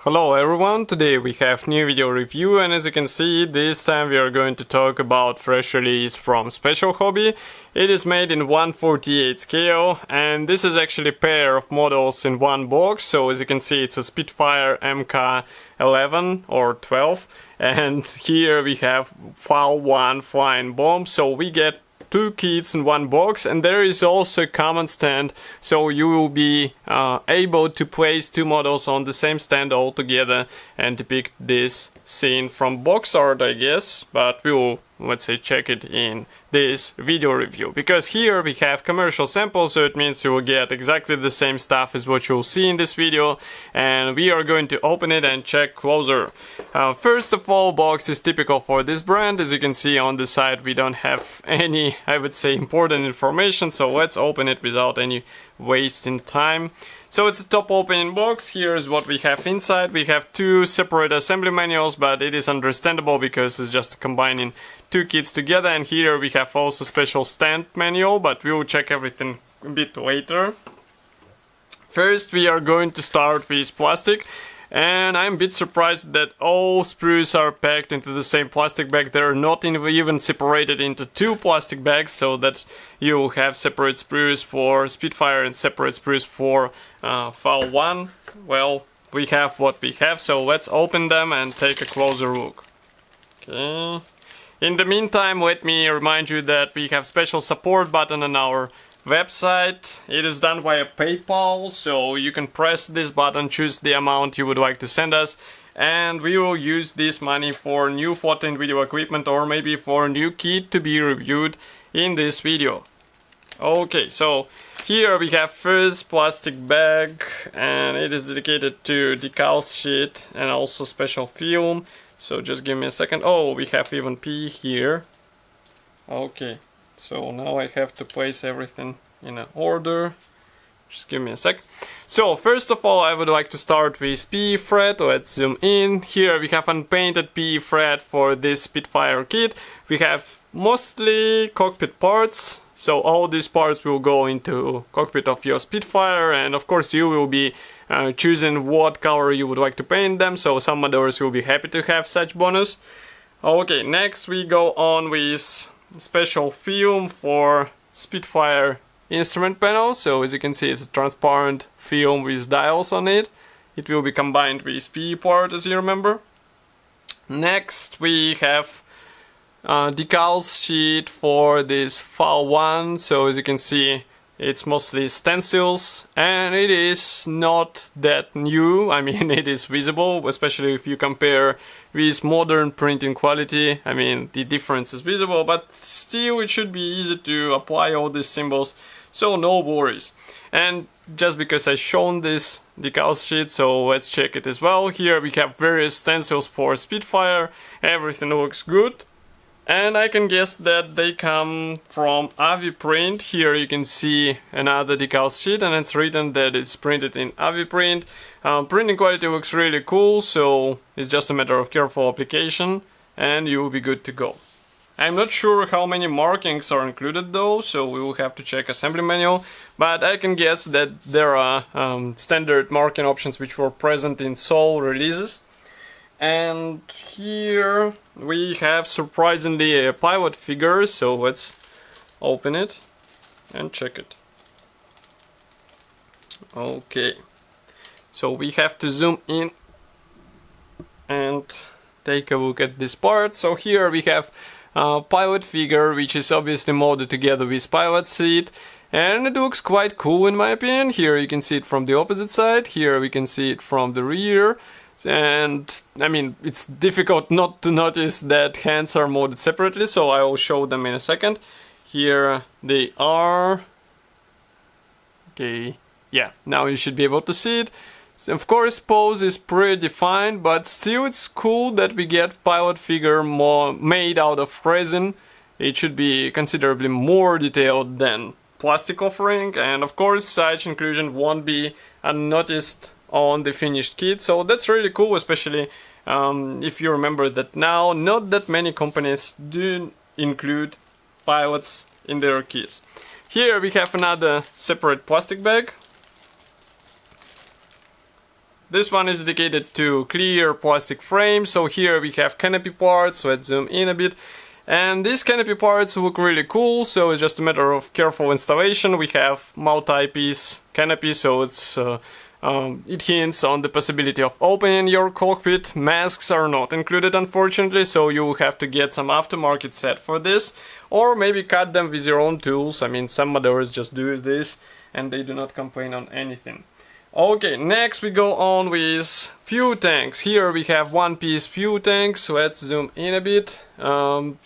Hello everyone, today we have new video review, and as you can see, this time we are going to talk about fresh release from Special Hobby. It is made in 1/48 scale, and this is actually a pair of models in one box. So as you can see, it's a Spitfire Mk.XII or 12, and here we have V-1 flying bomb. So we get two kits in one box, and there is also a common stand, so you will be able to place two models on the same stand all together and depict this scene from box art, I guess, but we will, let's say, check it in this video review, because here we have commercial samples, so it means you will get exactly the same stuff as what you'll see in this video, and we are going to open it and check closer. First of all, box is typical for this brand. As you can see on the side, we don't have any, I would say, important information, so let's open it without any wasting time. So it's a top opening box. Here's what we have inside. We have two separate assembly manuals, but it is understandable because it's just combining two kits together. And here we have also special stand manual, but we will check everything a bit later. First we are going to start with plastic. And I'm a bit surprised that all sprues are packed into the same plastic bag. They're not even separated into two plastic bags, so that you have separate sprues for Spitfire and separate sprues for V-1. Well, we have what we have, so let's open them and take a closer look. Okay. In the meantime, let me remind you that we have special support button on our website. It is done via PayPal, so you can press this button, choose the amount you would like to send us, and we will use this money for new photo and video equipment, or maybe for a new kit to be reviewed in this video. Okay, so here we have first plastic bag, and it is dedicated to decals sheet and also special film. So just give me a second. Oh, we have even P here. Okay. So now I have to place everything in an order. Just give me a sec. So first of all, I would like to start with PE thread. Let's zoom in. Here we have unpainted PE thread for this Spitfire kit. We have mostly cockpit parts. So all these parts will go into cockpit of your Spitfire, and of course you will be choosing what color you would like to paint them. So some modders will be happy to have such bonus. Okay, next we go on with special film for Spitfire instrument panel. So as you can see, it's a transparent film with dials on it. It will be combined with PE part, as you remember. Next we have decals sheet for this V-1. So as you can see, it's mostly stencils, and it is not that new. I mean, it is visible, especially if you compare with modern printing quality. I mean, the difference is visible, but still it should be easy to apply all these symbols, so no worries. And just because I shown this decals sheet, so let's check it as well. Here we have various stencils for Spitfire. Everything looks good. And I can guess that they come from AviPrint. Here you can see another decal sheet, and it's written that it's printed in AviPrint. Printing quality looks really cool, so it's just a matter of careful application and you will be good to go. I'm not sure how many markings are included though, so we will have to check assembly manual, but I can guess that there are standard marking options which were present in Soul releases. And here we have surprisingly a pilot figure, so let's open it and check it. Okay, so we have to zoom in and take a look at this part. So here we have a pilot figure, which is obviously molded together with pilot seat, and it looks quite cool in my opinion. Here you can see it from the opposite side, here we can see it from the rear. And I mean, it's difficult not to notice that hands are molded separately, so I will show them in a second. Here they are. Okay, yeah, now you should be able to see it. Of course, pose is predefined, but still it's cool that we get pilot figure more made out of resin. It should be considerably more detailed than plastic offering, and of course such inclusion won't be unnoticed on the finished kit, so that's really cool, especially if you remember that now not that many companies do include pilots in their kits. Here we have another separate plastic bag. This one is dedicated to clear plastic frames. So here we have canopy parts. Let's zoom in a bit. And these canopy parts look really cool, so it's just a matter of careful installation. We have multi-piece canopy, so it hints on the possibility of opening your cockpit. Masks are not included, unfortunately, so you will have to get some aftermarket set for this, or maybe cut them with your own tools. I mean, some modders just do this and they do not complain on anything. Okay, next we go on with fuel tanks. Here we have one-piece fuel tanks. Let's zoom in a bit.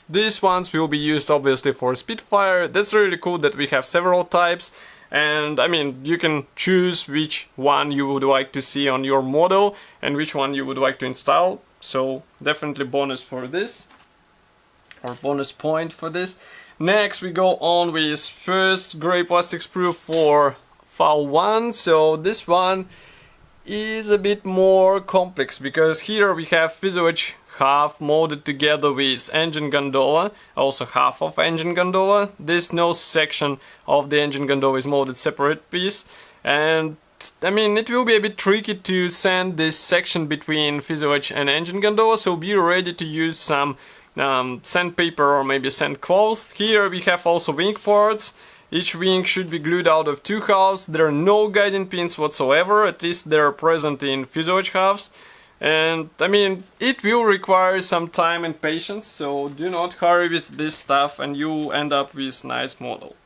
These ones will be used obviously for Spitfire. That's really cool that we have several types. And I mean, you can choose which one you would like to see on your model and which one you would like to install. So definitely bonus for this, or bonus point for this. Next we go on with first gray plastic sprue for V-1. So this one is a bit more complex because here we have fuselage half molded together with engine gondola, also half of engine gondola. This nose section of the engine gondola is molded separate piece, and I mean it will be a bit tricky to sand this section between fuselage and engine gondola, so be ready to use some sandpaper or maybe sand cloth. Here we have also wing parts. Each wing should be glued out of two halves. There are no guiding pins whatsoever, at least they are present in fuselage halves. And I mean, it will require some time and patience, so do not hurry with this stuff and you'll end up with nice model.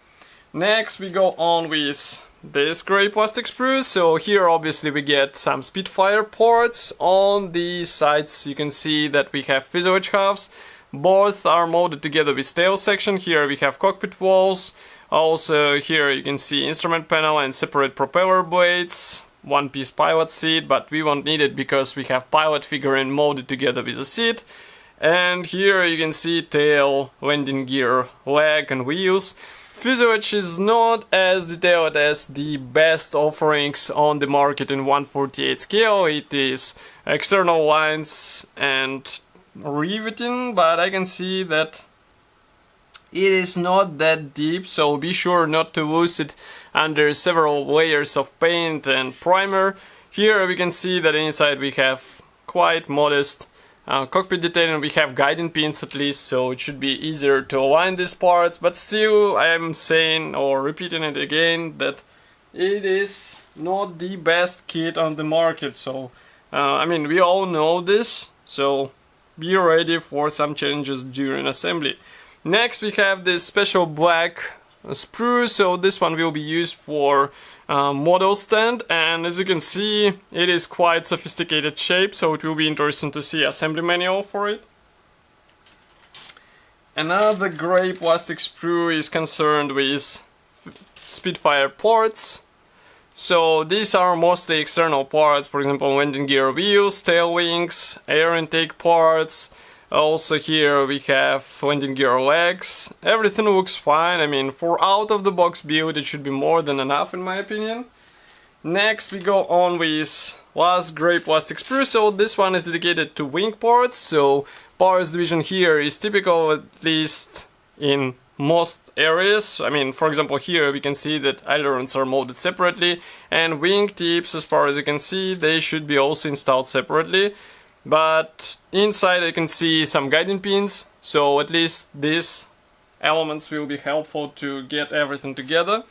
Next we go on with this gray plastic sprue. So here obviously we get some Spitfire parts. On the sides you can see that we have fuselage halves. Both are molded together with tail section. Here we have cockpit walls. Also here you can see instrument panel and separate propeller blades, one-piece pilot seat, but we won't need it because we have pilot figurine molded together with a seat. And here you can see tail, landing gear, leg and wheels. Fuselage is not as detailed as the best offerings on the market in 1/48 scale. It is external lines and riveting, but I can see that it is not that deep, so be sure not to lose it under several layers of paint and primer. Here we can see that inside we have quite modest cockpit detailing. We have guiding pins at least, so it should be easier to align these parts, but still I am saying or repeating it again that it is not the best kit on the market. So I mean, we all know this, so be ready for some changes during assembly. Next we have this special black sprue, so this one will be used for model stand, and as you can see it is quite sophisticated shape, so it will be interesting to see assembly manual for it. Another gray plastic sprue is concerned with Spitfire parts. So these are mostly external parts, for example landing gear wheels, tail wings, air intake parts. Also here we have landing gear legs. Everything looks fine. I mean, for out-of-the-box build it should be more than enough in my opinion. Next we go on with last gray plastic sprue. So this one is dedicated to wing parts. So parts division here is typical, at least in most areas. I mean, for example here we can see that ailerons are molded separately, and wing tips, as far as you can see, they should be also installed separately. But inside I can see some guiding pins, so at least these elements will be helpful to get everything together.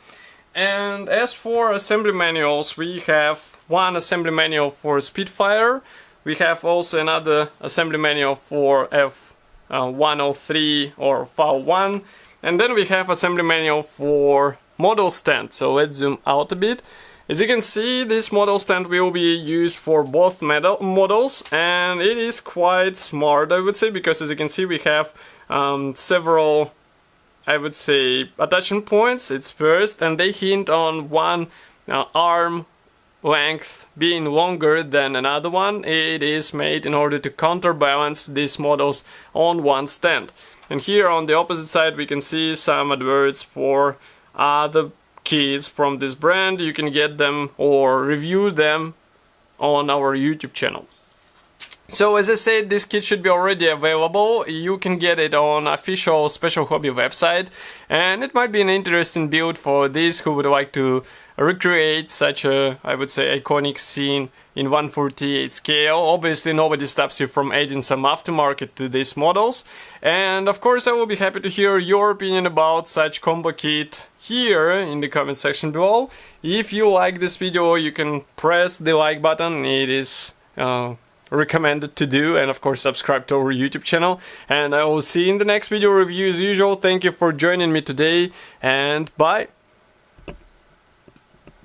And as for assembly manuals, we have one assembly manual for Spitfire. We have also another assembly manual for F103 or V-1. And then we have assembly manual for model stand. So let's zoom out a bit. As you can see, this model stand will be used for both models, and it is quite smart, I would say, because as you can see we have several, I would say, attachment points. It's first, and they hint on one arm length being longer than another one. It is made in order to counterbalance these models on one stand. And here on the opposite side we can see some adverts for other kits from this brand. You can get them or review them on our YouTube channel. So as I said, this kit should be already available. You can get it on official Special Hobby website, and it might be an interesting build for those who would like to recreate such a, I would say, iconic scene in 1/48 scale. Obviously nobody stops you from adding some aftermarket to these models, and of course I will be happy to hear your opinion about such combo kit here in the comment section below. If you like this video, you can press the like button, it is recommended to do, and of course subscribe to our YouTube channel, and I will see you in the next video review as usual. Thank you for joining me today, and bye!